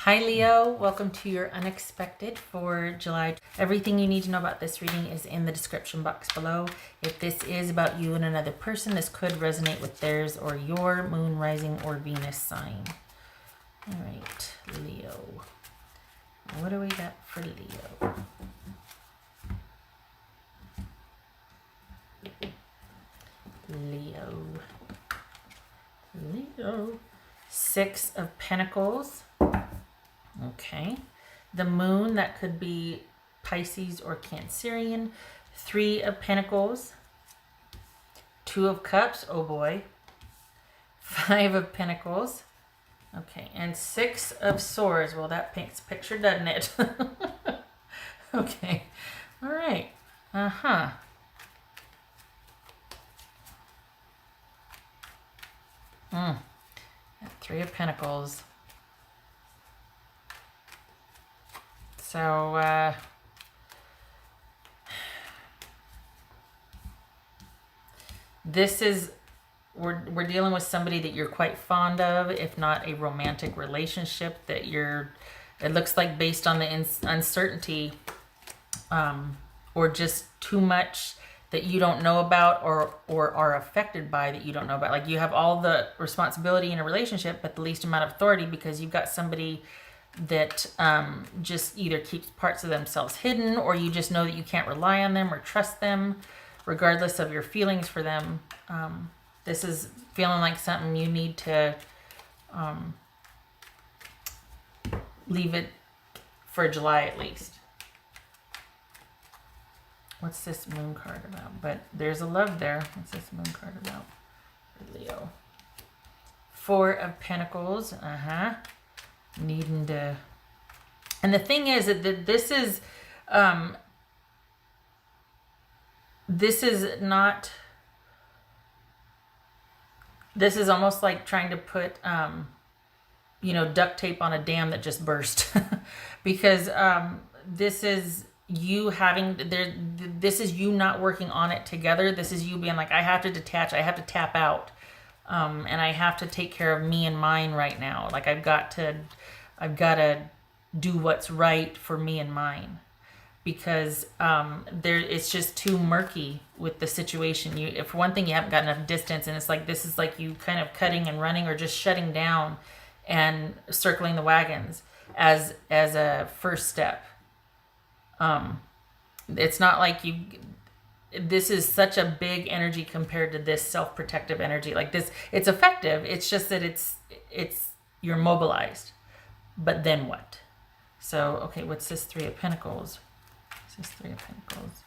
Hi Leo, welcome to your unexpected for July. Everything you need to know about this reading is in the description box below. If this is about you and another person, this could resonate with theirs or your moon, rising, or Venus sign. All right, Leo. What do we got for Leo? Leo. Six of Pentacles. Okay. The moon, that could be Pisces or Cancerian. Three of Pentacles. Two of Cups. Oh boy. Five of Pentacles. Okay. And Six of Swords. Well, that paints a picture, doesn't it? Okay. All right. Uh-huh. Three of Pentacles. So, this is, we're dealing with somebody that you're quite fond of, if not a romantic relationship that it looks like based on the uncertainty, or just too much that you don't know about or are affected by that you don't know about. Like you have all the responsibility in a relationship, but the least amount of authority because you've got somebody that just either keeps parts of themselves hidden, or you just know that you can't rely on them or trust them regardless of your feelings for them. This is feeling like something you need to leave it for July at least. What's this moon card about? But there's a love there. What's this moon card about for Leo? Four of Pentacles. Needing to, and the thing is that this is not, this is almost like trying to put duct tape on a dam that just burst. Because this is you this is you not working on it together. This is you being like, I have to detach, I have to tap out. And I have to take care of me and mine right now. Like I've got to do what's right for me and mine, because it's just too murky with the situation. If for one thing, you haven't got enough distance, and it's like this is like you kind of cutting and running, or just shutting down and circling the wagons as a first step. It's not like this is such a big energy compared to this self-protective energy. Like this, it's effective. It's just that you're mobilized. But then what? So, okay, what's this Three of Pentacles? What's this Three of Pentacles?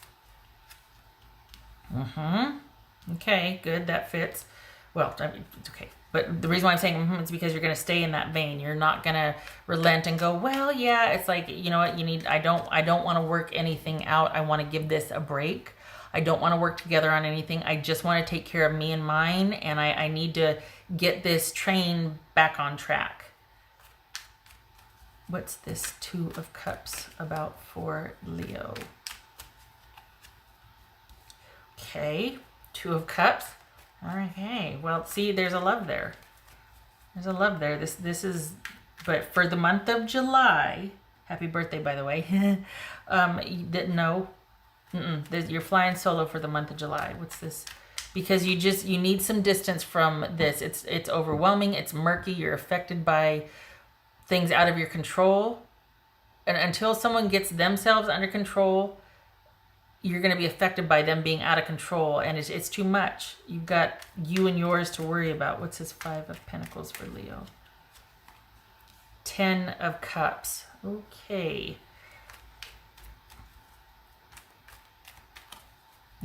Okay, good, that fits. Well, I mean, it's okay. But the reason why I'm saying is because you're going to stay in that vein. You're not going to relent and go, well, yeah, it's like, you know what, I don't want to work anything out. I want to give this a break. I don't want to work together on anything. I just want to take care of me and mine, and I need to get this train back on track. What's this Two of Cups about for Leo? Okay, Two of Cups. All right, hey, well, see, there's a love there. There's a love there. This is, but for the month of July, happy birthday, by the way. You didn't know. You're flying solo for the month of July. What's this? Because you need some distance from this. It's overwhelming. It's murky. You're affected by things out of your control. And until someone gets themselves under control, you're going to be affected by them being out of control. And it's too much. You've got you and yours to worry about. What's this Five of Pentacles for Leo? Ten of Cups. Okay.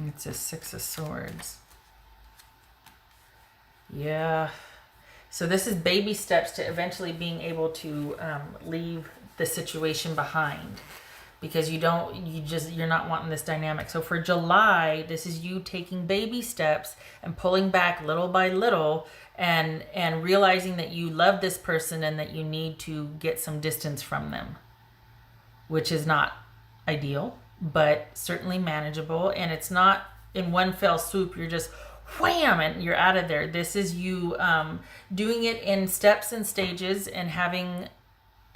It's a Six of Swords. Yeah. So this is baby steps to eventually being able to leave the situation behind, because you're not wanting this dynamic. So for July, this is you taking baby steps and pulling back little by little, and realizing that you love this person and that you need to get some distance from them, which is not ideal, but certainly manageable. And it's not in one fell swoop. You're just wham, and you're out of there. This is you doing it in steps and stages, and having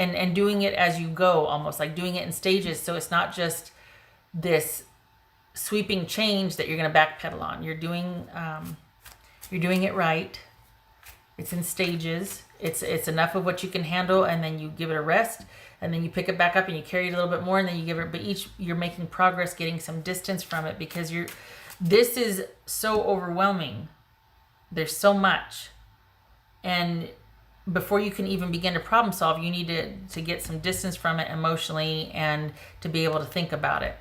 and doing it as you go, almost like doing it in stages. So it's not just this sweeping change that you're going to backpedal on. You're doing it right. It's in stages. It's enough of what you can handle, and then you give it a rest, and then you pick it back up and you carry it a little bit more, and then you give it. But you're making progress, getting some distance from it, because this is so overwhelming. There's so much, and before you can even begin to problem solve, you need to get some distance from it emotionally and to be able to think about it.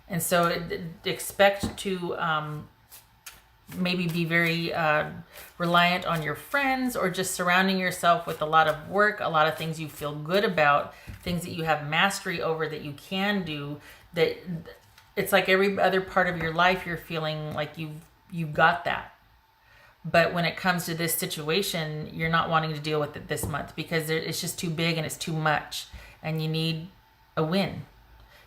And so expect to maybe be very reliant on your friends, or just surrounding yourself with a lot of work, a lot of things you feel good about, things that you have mastery over that you can do, that it's like every other part of your life you're feeling like you've got that. But when it comes to this situation, you're not wanting to deal with it this month because it's just too big and it's too much, and you need a win.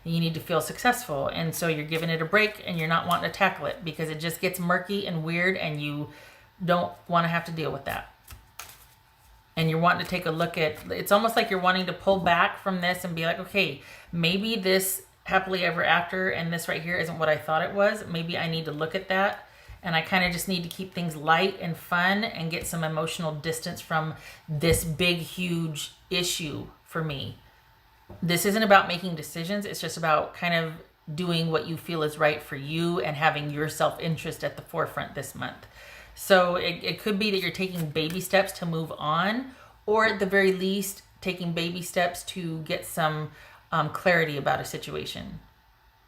You need to feel successful, and so you're giving it a break, and you're not wanting to tackle it because it just gets murky and weird, and you don't want to have to deal with that. And you're wanting to take a look at, it's almost like you're wanting to pull back from this and be like, okay, maybe this happily ever after and this right here isn't what I thought it was. Maybe I need to look at that, and I kind of just need to keep things light and fun and get some emotional distance from this big, huge issue for me. This isn't about making decisions. It's just about kind of doing what you feel is right for you and having your self-interest at the forefront this month. So it could be that you're taking baby steps to move on, or at the very least, taking baby steps to get some clarity about a situation.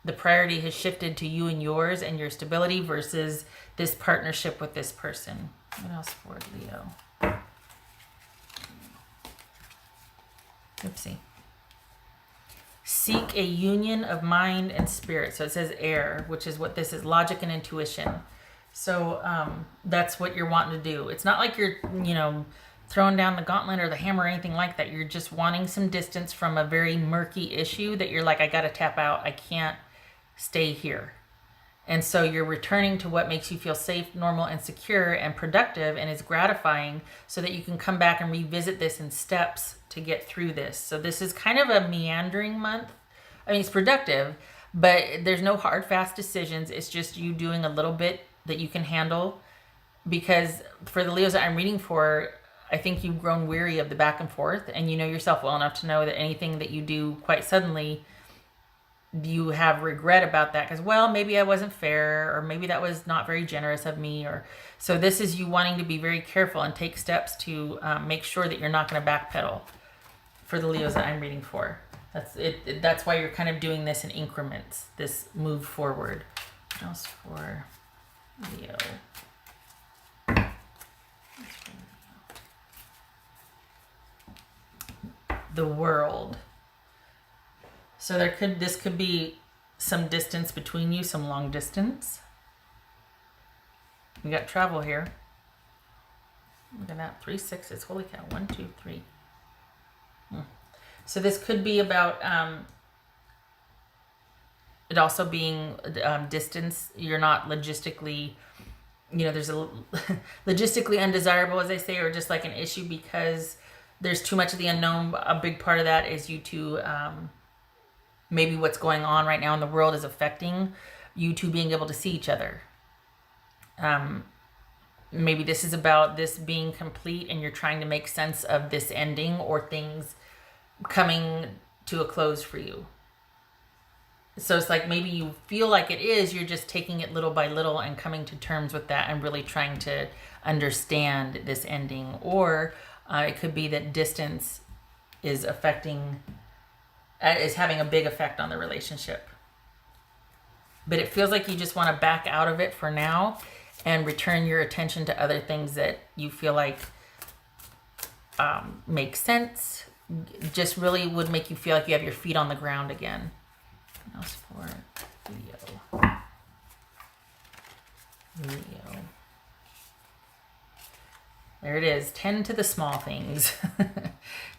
The priority has shifted to you and yours and your stability versus this partnership with this person. What else for Leo? Oopsie. Seek a union of mind and spirit. So it says air, which is what this is, logic and intuition. So that's what you're wanting to do. It's not like you're, throwing down the gauntlet or the hammer or anything like that. You're just wanting some distance from a very murky issue that you're like, I got to tap out. I can't stay here. And so you're returning to what makes you feel safe, normal, and secure and productive and is gratifying, so that you can come back and revisit this in steps to get through this. So this is kind of a meandering month. I mean, it's productive, but there's no hard, fast decisions. It's just you doing a little bit that you can handle, because for the Leos that I'm reading for, I think you've grown weary of the back and forth, and you know yourself well enough to know that anything that you do quite suddenly, you have regret about that, because, well, maybe I wasn't fair, or maybe that was not very generous of me, or so this is you wanting to be very careful and take steps to make sure that you're not going to backpedal for the Leos that I'm reading for. That's it. That's why you're kind of doing this in increments, this move forward. What else for Leo? The World. So this could be some distance between you, some long distance. We got travel here. Look at that, 3 6s. Holy cow! 1 2 3. So this could be about it also being distance. You're not logistically, there's a logistically undesirable, as I say, or just like an issue because there's too much of the unknown. A big part of that is you two. Maybe what's going on right now in the world is affecting you two being able to see each other. Maybe this is about this being complete and you're trying to make sense of this ending or things coming to a close for you. So it's like maybe you feel like it is, you're just taking it little by little and coming to terms with that and really trying to understand this ending. Or it could be that distance is having a big effect on the relationship. But it feels like you just want to back out of it for now and return your attention to other things that you feel like make sense. Just really would make you feel like you have your feet on the ground again. What else for Leo? There it is. Tend to the small things.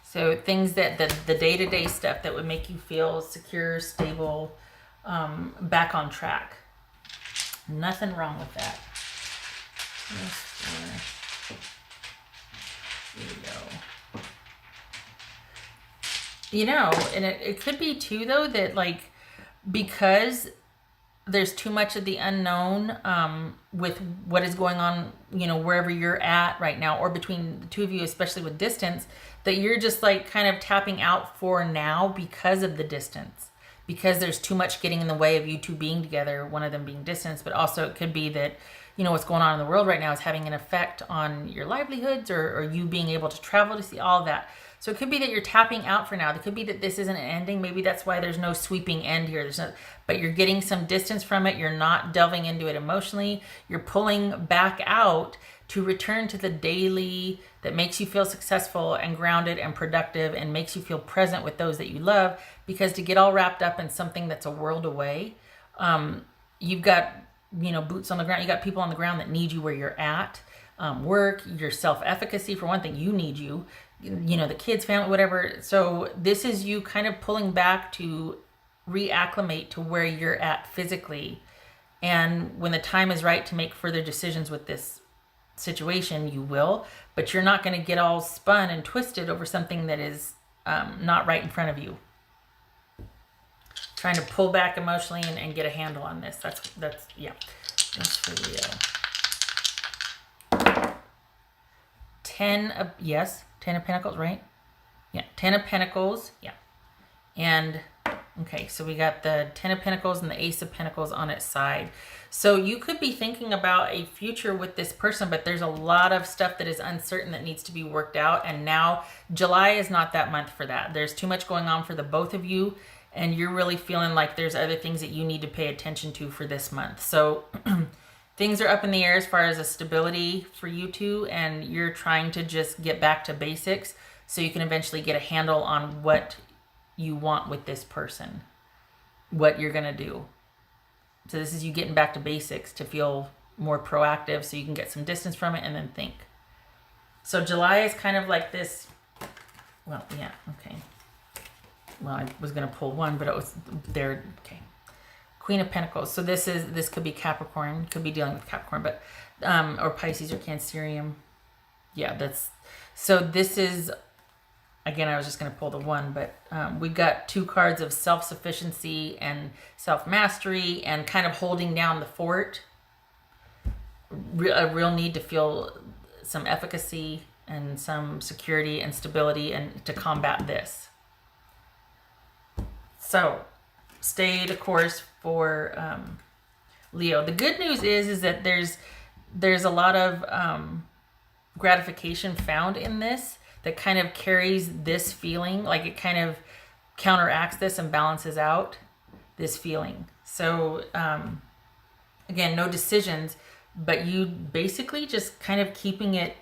So things that the day-to-day stuff that would make you feel secure, stable, back on track. Nothing wrong with that. Here we go. You know, and it could be too, though, that like, because there's too much of the unknown with what is going on, you know, wherever you're at right now, or between the two of you, especially with distance, that you're just like kind of tapping out for now because of the distance, because there's too much getting in the way of you two being together, one of them being distance. But also it could be that, you know, what's going on in the world right now is having an effect on your livelihoods, or you being able to travel to see all that. So it could be that you're tapping out for now. It could be that this isn't an ending. Maybe that's why there's no sweeping end here. But you're getting some distance from it. You're not delving into it emotionally. You're pulling back out to return to the daily that makes you feel successful and grounded and productive and makes you feel present with those that you love. Because to get all wrapped up in something that's a world away, you've got, you know, boots on the ground. You got people on the ground that need you where you're at. Work, your self-efficacy, for one thing, you need you know, the kids, family, whatever. So this is you kind of pulling back to reacclimate to where you're at physically. And when the time is right to make further decisions with this situation, you will, but you're not going to get all spun and twisted over something that is not right in front of you. Trying to pull back emotionally and get a handle on this. That's yeah. That's for Leo. 10 of Pentacles, right? Yeah, 10 of Pentacles, yeah. And, okay, so we got the 10 of Pentacles and the Ace of Pentacles on its side. So you could be thinking about a future with this person, but there's a lot of stuff that is uncertain that needs to be worked out. And now July is not that month for that. There's too much going on for the both of you, and you're really feeling like there's other things that you need to pay attention to for this month. So things are up in the air as far as a stability for you two, and you're trying to just get back to basics so you can eventually get a handle on what you want with this person, what you're going to do. So this is you getting back to basics to feel more proactive so you can get some distance from it and then think. So July is kind of like this. Well, yeah, okay. Well, I was going to pull one, but it was there. Okay. Queen of Pentacles. So this could be Capricorn, could be dealing with Capricorn, but or Pisces or Cancerium. Yeah, so this is, again, I was just going to pull the one, but we've got two cards of self-sufficiency and self-mastery and kind of holding down the fort. A real need to feel some efficacy and some security and stability and to combat this. So stay the course for Leo. The good news is that there's a lot of gratification found in this that kind of carries this feeling, like it kind of counteracts this and balances out this feeling. So again, no decisions, but you basically just kind of keeping it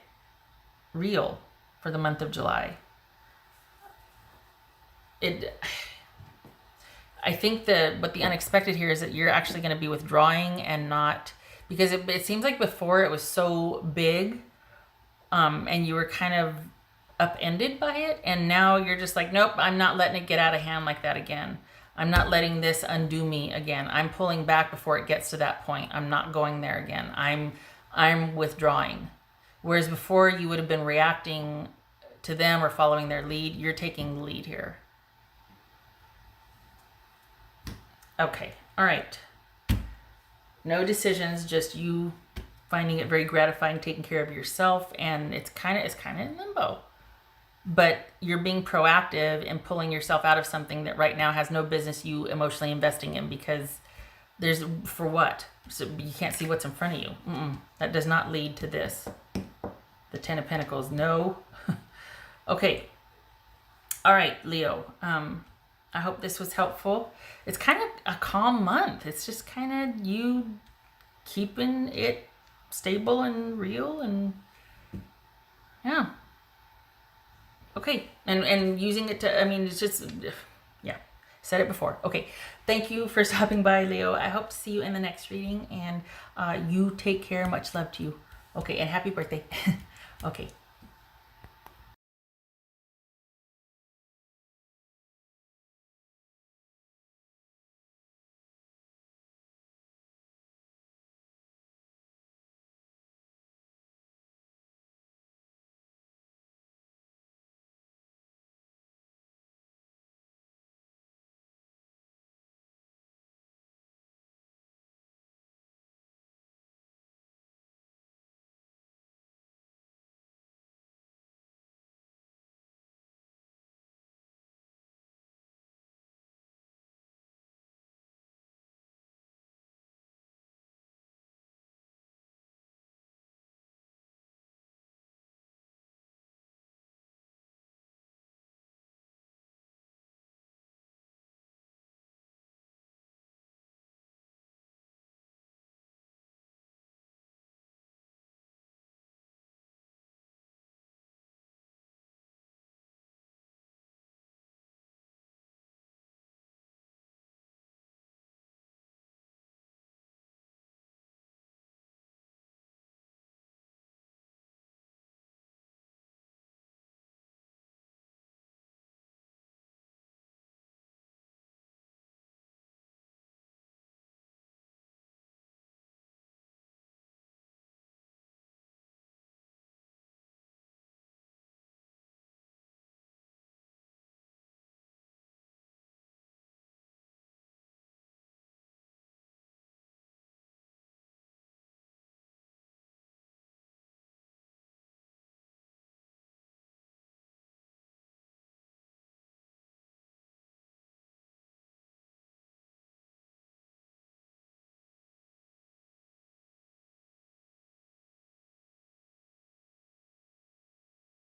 real for the month of July. I think what the unexpected here is that you're actually going to be withdrawing and not, because it seems like before it was so big and you were kind of upended by it, and now you're just like, nope, I'm not letting it get out of hand like that again. I'm not letting this undo me again. I'm pulling back before it gets to that point. I'm not going there again. I'm withdrawing. Whereas before you would have been reacting to them or following their lead, you're taking the lead here. Okay, all right. No decisions, just you finding it very gratifying, taking care of yourself, and it's kind of in limbo. But you're being proactive in pulling yourself out of something that right now has no business you emotionally investing in, because there's, for what? So you can't see what's in front of you. That does not lead to this. The 10 of Pentacles, no. Okay. All right, Leo. I hope this was helpful. It's kind of a calm month. It's just kind of you keeping it stable and real, and yeah. Okay. And using it to, I mean, it's just, yeah, said it before. Okay. Thank you for stopping by, Leo. I hope to see you in the next reading, and you take care. Much love to you. Okay. And happy birthday. Okay.